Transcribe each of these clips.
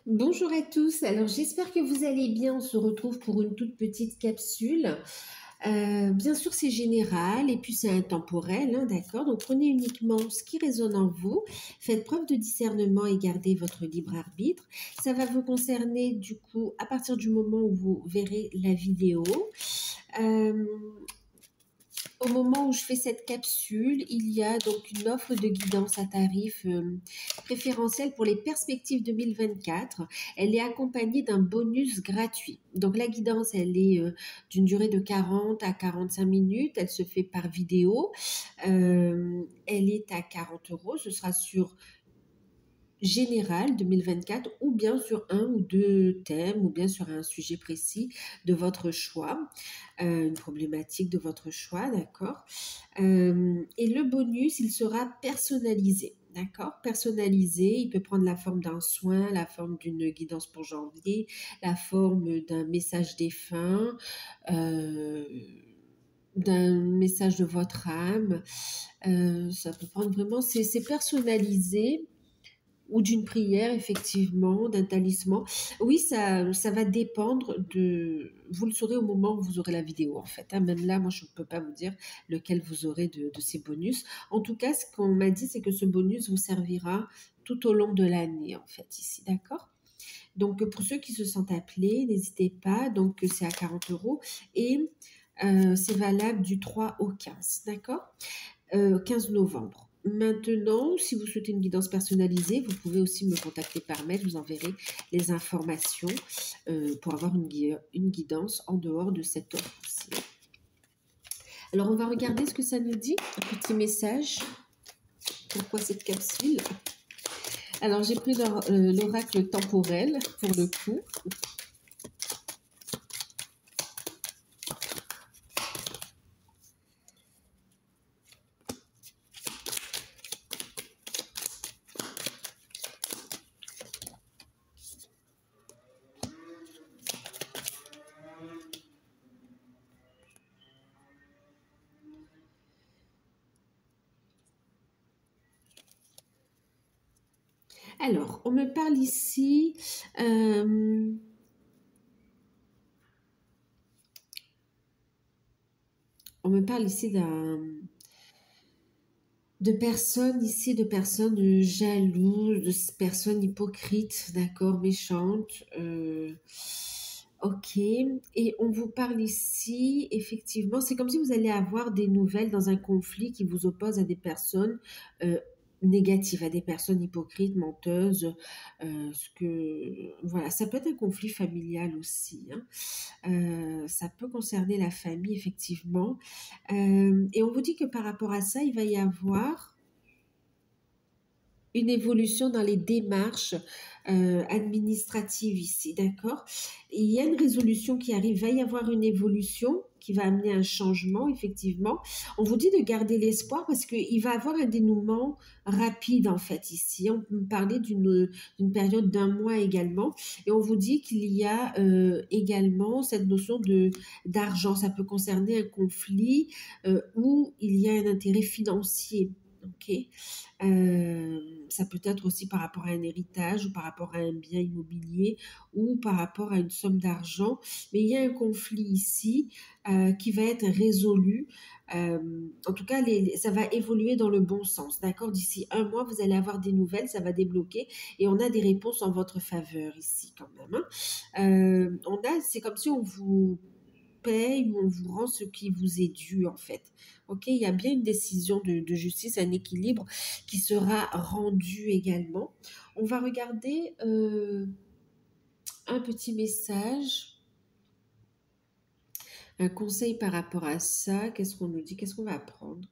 Bonjour à tous, alors j'espère que vous allez bien, on se retrouve pour une toute petite capsule. Bien sûr c'est général et puis c'est intemporel, hein, d'accord? Donc prenez uniquement ce qui résonne en vous, faites preuve de discernement et gardez votre libre arbitre. Ça va vous concerner du coup à partir du moment où vous verrez la vidéo. Euh, Au moment où je fais cette capsule, il y a donc une offre de guidance à tarif préférentiel pour les perspectives 2024. Elle est accompagnée d'un bonus gratuit. Donc la guidance, elle est d'une durée de 40 à 45 minutes. Elle se fait par vidéo. Elle est à 40 euros. Ce sera sur général 2024 ou bien sur un ou deux thèmes ou bien sur un sujet précis de votre choix, une problématique de votre choix, d'accord. Et le bonus, il sera personnalisé. D'accord? Personnalisé, il peut prendre la forme d'un soin, la forme d'une guidance pour janvier, la forme d'un message défunt, euh, d'un message de votre âme. Ça peut prendre vraiment, c'est personnalisé ou d'une prière, effectivement, d'un talisman. Oui, ça va dépendre de... Vous le saurez au moment où vous aurez la vidéo, en fait, hein. Même là, moi, je ne peux pas vous dire lequel vous aurez de ces bonus. En tout cas, ce qu'on m'a dit, c'est que ce bonus vous servira tout au long de l'année, en fait, ici, d'accord? Donc, pour ceux qui se sentent appelés, n'hésitez pas. Donc, c'est à 40 euros et c'est valable du 3 au 15, d'accord? 15 novembre. Maintenant, si vous souhaitez une guidance personnalisée, vous pouvez aussi me contacter par mail. Je vous enverrai les informations pour avoir une guidance en dehors de cette offre aussi. Alors, on va regarder ce que ça nous dit. Un petit message. Pourquoi cette capsule? Alors, j'ai pris l'oracle temporel pour le coup. Alors, on me parle ici... on me parle ici de personnes jalouses, de personnes hypocrites, d'accord, méchantes. Ok. Et on vous parle ici, effectivement, c'est comme si vous allez avoir des nouvelles dans un conflit qui vous oppose à des personnes euh, négatives, à des personnes hypocrites, menteuses. Voilà, ça peut être un conflit familial aussi, hein. Ça peut concerner la famille, effectivement. Et on vous dit que par rapport à ça, il va y avoir une évolution dans les démarches administratives ici, d'accord? Il y a une résolution qui arrive, il va y avoir une évolution qui va amener un changement, effectivement. On vous dit de garder l'espoir parce qu'il va y avoir un dénouement rapide, en fait, ici. On peut parler d'une période d'un mois également. Et on vous dit qu'il y a également cette notion d'argent. Ça peut concerner un conflit où il y a un intérêt financier. Ok, ça peut être aussi par rapport à un héritage ou par rapport à un bien immobilier ou par rapport à une somme d'argent. Mais il y a un conflit ici qui va être résolu. En tout cas, ça va évoluer dans le bon sens. D'accord? D'ici un mois, vous allez avoir des nouvelles, ça va débloquer et on a des réponses en votre faveur ici quand même, hein. C'est comme si on vous paye ou on vous rend ce qui vous est dû en fait. Ok, il y a bien une décision de justice, un équilibre qui sera rendu également. On va regarder un petit message, un conseil par rapport à ça. Qu'est-ce qu'on nous dit? Qu'est-ce qu'on va apprendre?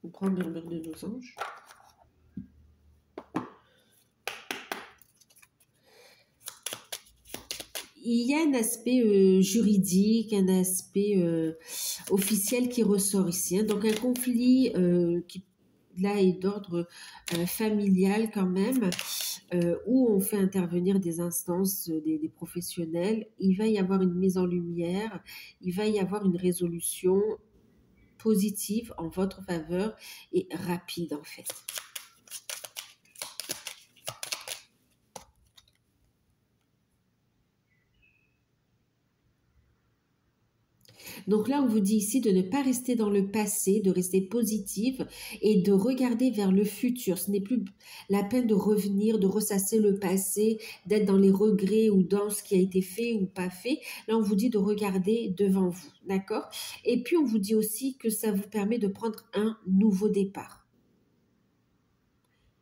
On prend le murmure de nos anges. Il y a un aspect juridique, un aspect officiel qui ressort ici, hein. Donc un conflit qui là est d'ordre familial quand même, où on fait intervenir des instances, des professionnels. Il va y avoir une mise en lumière, il va y avoir une résolution positive en votre faveur et rapide en fait. Donc là, on vous dit ici de ne pas rester dans le passé, de rester positive et de regarder vers le futur. Ce n'est plus la peine de revenir, de ressasser le passé, d'être dans les regrets ou dans ce qui a été fait ou pas fait. Là, on vous dit de regarder devant vous, d'accord? Et puis, on vous dit aussi que ça vous permet de prendre un nouveau départ.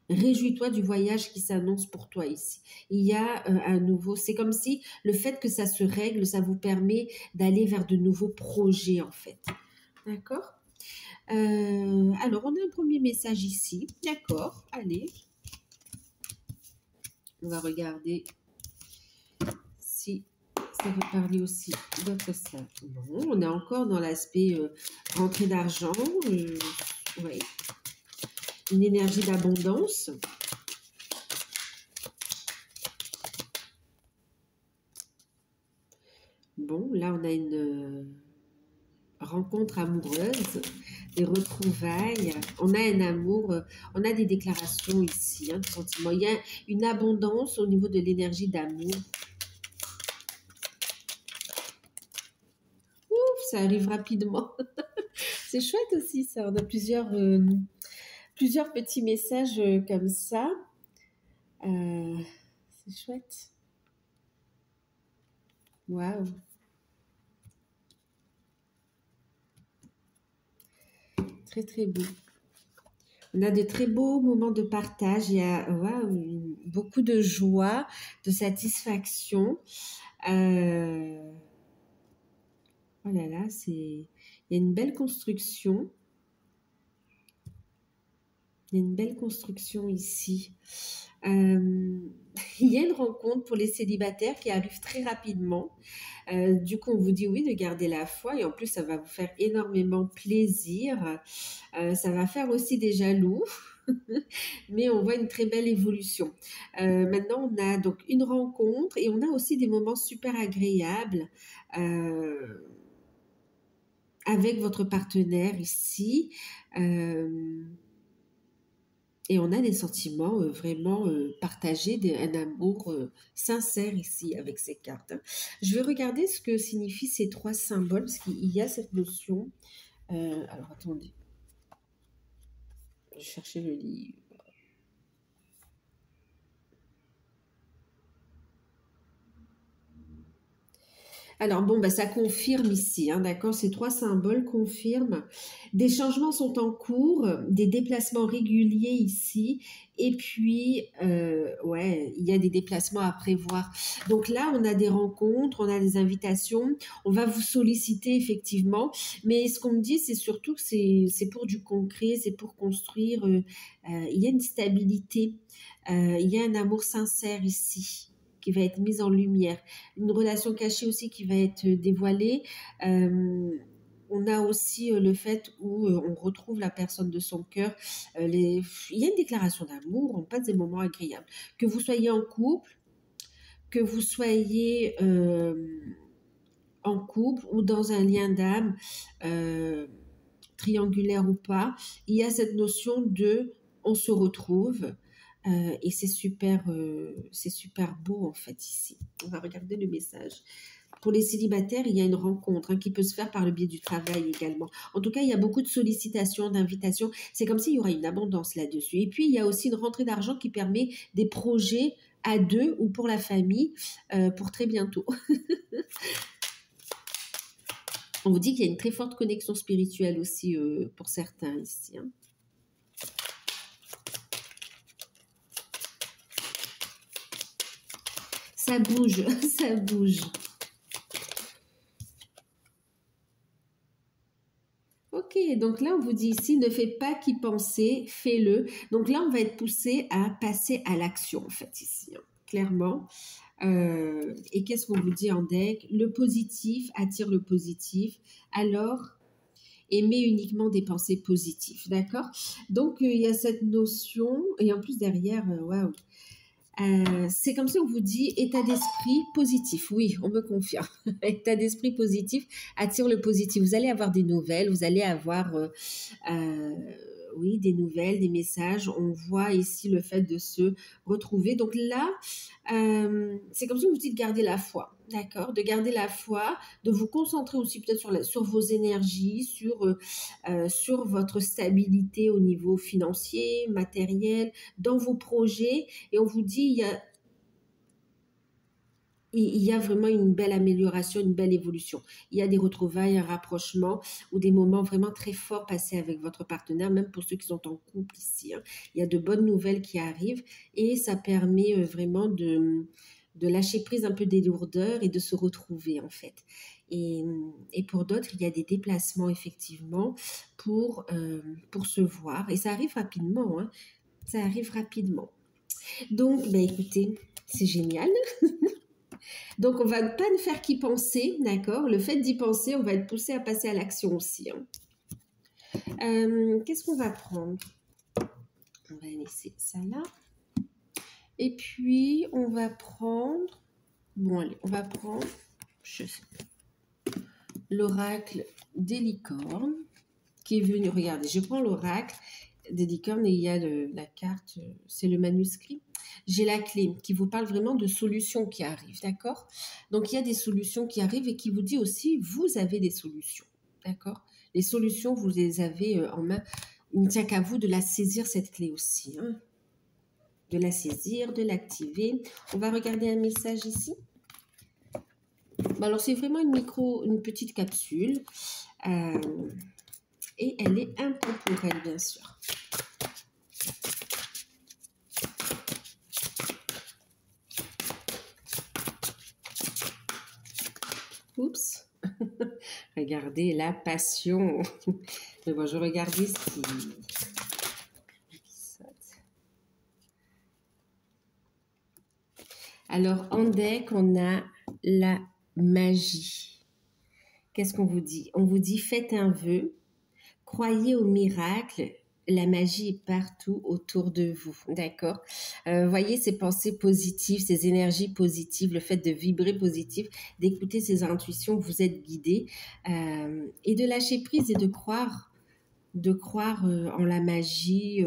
Réjouis-toi du voyage qui s'annonce pour toi ici. Il y a un nouveau, c'est comme si le fait que ça se règle, ça vous permet d'aller vers de nouveaux projets en fait. D'accord? Alors, on a un premier message ici. D'accord, allez. On va regarder si ça veut parler aussi d'autre ça. Non, on est encore dans l'aspect rentrée d'argent. Oui. Une énergie d'abondance. Bon, là, on a une rencontre amoureuse, des retrouvailles. On a un amour, on a des déclarations ici, de sentiments. Il y a une abondance au niveau de l'énergie d'amour. Ouf, ça arrive rapidement. C'est chouette aussi, ça. On a plusieurs petits messages comme ça. C'est chouette. Waouh. Très, très beau. On a de très beaux moments de partage. Il y a beaucoup de joie, de satisfaction. Oh là là, il y a une belle construction. Il y a une belle construction ici. Il y a une rencontre pour les célibataires qui arrive très rapidement. Du coup, on vous dit oui de garder la foi et en plus, ça va vous faire énormément plaisir. Ça va faire aussi des jaloux, mais on voit une très belle évolution. Maintenant, on a donc une rencontre et on a aussi des moments super agréables avec votre partenaire ici. Et on a des sentiments vraiment partagés, un amour sincère ici avec ces cartes. Je vais regarder ce que signifient ces trois symboles, parce qu'il y a cette notion. Alors, attendez. Je vais chercher le livre. Alors bon, bah, ça confirme ici, d'accord? Ces trois symboles confirment. Des changements sont en cours, des déplacements réguliers ici, et puis, ouais, il y a des déplacements à prévoir. Donc là, on a des rencontres, on a des invitations, on va vous solliciter effectivement, mais ce qu'on me dit, c'est surtout que c'est pour du concret, c'est pour construire, il y a une stabilité, il y a un amour sincère ici qui va être mise en lumière. Une relation cachée aussi qui va être dévoilée. On a aussi le fait où on retrouve la personne de son cœur. Il y a une déclaration d'amour, on passe des moments agréables. Que vous soyez en couple, que vous soyez en couple ou dans un lien d'âme, triangulaire ou pas, il y a cette notion de on se retrouve. Et c'est super beau en fait ici. On va regarder le message. Pour les célibataires, il y a une rencontre qui peut se faire par le biais du travail également. En tout cas, il y a beaucoup de sollicitations, d'invitations. C'est comme s'il y aurait une abondance là-dessus. Et puis, il y a aussi une rentrée d'argent qui permet des projets à deux ou pour la famille pour très bientôt. On vous dit qu'il y a une très forte connexion spirituelle aussi pour certains ici. Ça bouge, ça bouge. Ok, donc là, on vous dit ici, ne fais pas qu'y penser, fais-le. Donc là, on va être poussé à passer à l'action, en fait, ici, clairement. Et qu'est-ce qu'on vous dit en deck? Le positif attire le positif. Alors, aimez uniquement des pensées positives, d'accord? Donc, il y a cette notion, et en plus derrière, waouh. C'est comme si on vous dit état d'esprit positif. Oui, on me confirme. État d'esprit positif attire le positif. Vous allez avoir des nouvelles, vous allez avoir oui, des nouvelles, des messages. On voit ici le fait de se retrouver. Donc là, c'est comme si on vous dit de garder la foi. d'accord, de garder la foi, de vous concentrer aussi peut-être sur vos énergies, sur votre stabilité au niveau financier, matériel, dans vos projets. Et on vous dit, il y a vraiment une belle amélioration, une belle évolution. Il y a des retrouvailles, un rapprochement ou des moments vraiment très forts passés avec votre partenaire, même pour ceux qui sont en couple ici, hein. Il y a de bonnes nouvelles qui arrivent et ça permet vraiment de lâcher prise un peu des lourdeurs et de se retrouver en fait. Et pour d'autres, il y a des déplacements effectivement pour se voir et ça arrive rapidement, hein. Ça arrive rapidement. Donc, ben écoutez, c'est génial. Donc, on va pas ne faire qu'y penser, d'accord? Le fait d'y penser, on va être poussé à passer à l'action aussi, hein. Qu'est-ce qu'on va prendre? On va laisser ça là. Et puis, on va prendre... Bon, allez, on va prendre l'oracle des licornes qui est venu... Regardez, je prends l'oracle des licornes et il y a la carte, c'est le manuscrit. J'ai la clé qui vous parle vraiment de solutions qui arrivent, d'accord? Donc, il y a des solutions qui arrivent et qui vous dit aussi, vous avez des solutions, d'accord? Les solutions, vous les avez en main. Il ne tient qu'à vous de la saisir, cette clé aussi, hein? De la saisir, de l'activer. On va regarder un message ici. Bon, alors, c'est vraiment une petite capsule. Et elle est intemporelle, bien sûr. Oups. Regardez la passion. Mais bon, je regardais ce qui... Alors, en deck, on a la magie. Qu'est-ce qu'on vous dit? On vous dit, faites un vœu, croyez au miracle, la magie est partout autour de vous, d'accord? Voyez ces pensées positives, ces énergies positives, le fait de vibrer positif, d'écouter ses intuitions, vous êtes guidé, et de lâcher prise et de croire en la magie,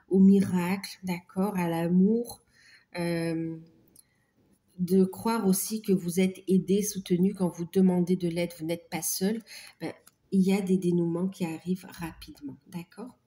au miracle, d'accord, à l'amour, de croire aussi que vous êtes aidé, soutenu quand vous demandez de l'aide, vous n'êtes pas seul. Ben, il y a des dénouements qui arrivent rapidement, d'accord?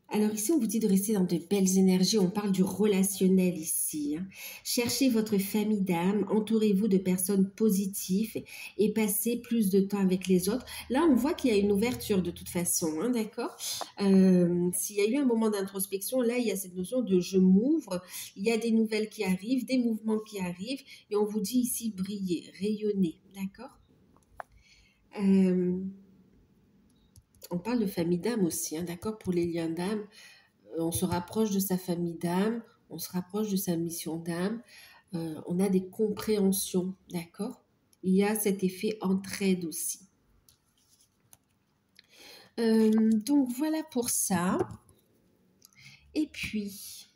Alors ici, on vous dit de rester dans de belles énergies. On parle du relationnel ici, hein. Cherchez votre famille d'âme, entourez-vous de personnes positives et passez plus de temps avec les autres. Là, on voit qu'il y a une ouverture de toute façon, hein, d'accord? S'il y a eu un moment d'introspection, là, il y a cette notion de je m'ouvre. Il y a des nouvelles qui arrivent, des mouvements qui arrivent et on vous dit ici briller, rayonner, d'accord? On parle de famille d'âme aussi, hein, d'accord? Pour les liens d'âme, on se rapproche de sa famille d'âme, on se rapproche de sa mission d'âme, on a des compréhensions, d'accord? Il y a cet effet entraide aussi. Donc voilà pour ça. Et puis,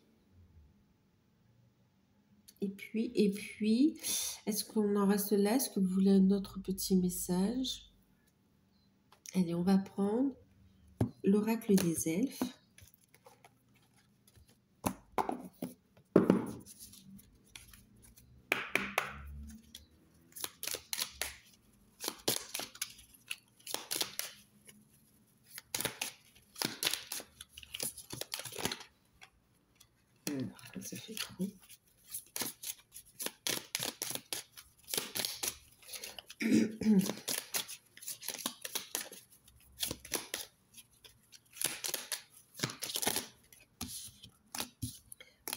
est-ce qu'on en reste là? Est-ce que vous voulez un autre petit message? Allez, on va prendre l'oracle des elfes. Ça fait trop.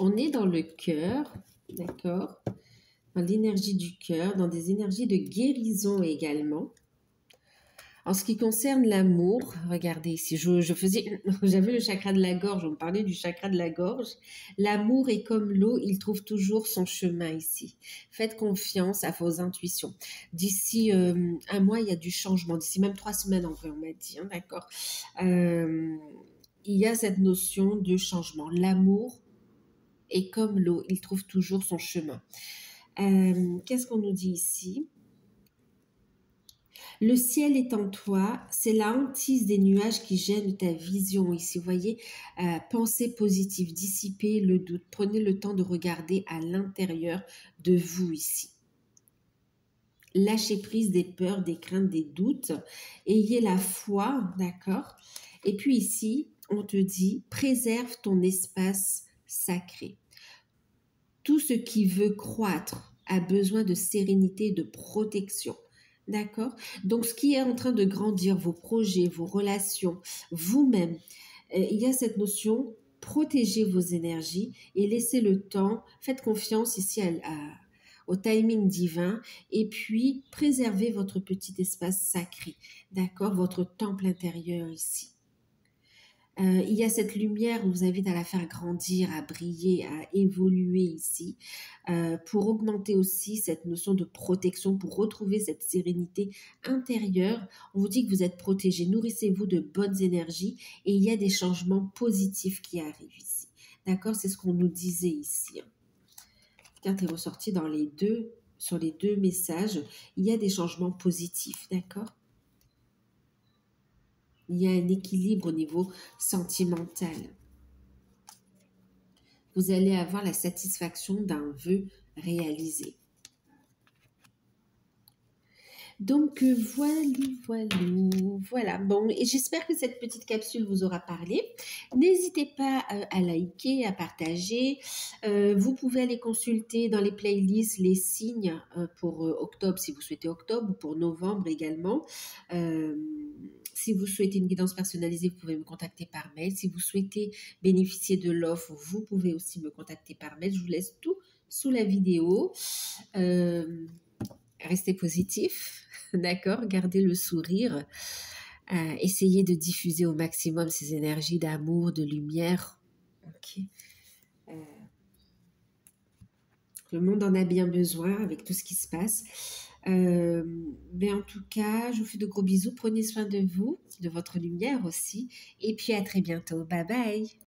On est dans le cœur, d'accord? Dans l'énergie du cœur, dans des énergies de guérison également. En ce qui concerne l'amour, regardez ici, j'avais le chakra de la gorge, on me parlait du chakra de la gorge. L'amour est comme l'eau, il trouve toujours son chemin ici. Faites confiance à vos intuitions. D'ici un mois, il y a du changement. D'ici même 3 semaines, en vrai, on m'a dit, hein, d'accord. Il y a cette notion de changement. L'amour est comme l'eau, il trouve toujours son chemin. Qu'est-ce qu'on nous dit ici? Le ciel est en toi, c'est la hantise des nuages qui gênent ta vision ici. Vous voyez, pensée positive, dissipez le doute, prenez le temps de regarder à l'intérieur de vous ici. Lâchez prise des peurs, des craintes, des doutes. Ayez la foi, d'accord? Et puis ici, on te dit, préserve ton espace sacré. Tout ce qui veut croître a besoin de sérénité et de protection. D'accord? Donc, ce qui est en train de grandir, vos projets, vos relations, vous-même, il y a cette notion, protégez vos énergies et laissez le temps, faites confiance ici au timing divin et puis préservez votre petit espace sacré, d'accord? Votre temple intérieur ici. Il y a cette lumière, on vous invite à la faire grandir, à briller, à évoluer ici, pour augmenter aussi cette notion de protection, pour retrouver cette sérénité intérieure. On vous dit que vous êtes protégé, nourrissez-vous de bonnes énergies et il y a des changements positifs qui arrivent ici. D'accord? C'est ce qu'on nous disait ici. La carte est ressortie sur les deux messages. Il y a des changements positifs, d'accord? Il y a un équilibre au niveau sentimental. Vous allez avoir la satisfaction d'un vœu réalisé. Donc, voilà. Bon, et j'espère que cette petite capsule vous aura parlé. N'hésitez pas à liker, à partager. Vous pouvez aller consulter dans les playlists les signes pour octobre, si vous souhaitez octobre, ou pour novembre également. Si vous souhaitez une guidance personnalisée, vous pouvez me contacter par mail. Si vous souhaitez bénéficier de l'offre, vous pouvez aussi me contacter par mail. Je vous laisse tout sous la vidéo. Restez positif, d'accord? Gardez le sourire. Essayez de diffuser au maximum ces énergies d'amour, de lumière. Ok. Le monde en a bien besoin avec tout ce qui se passe. Mais en tout cas, je vous fais de gros bisous. Prenez soin de vous, de votre lumière aussi. Et puis à très bientôt. Bye bye.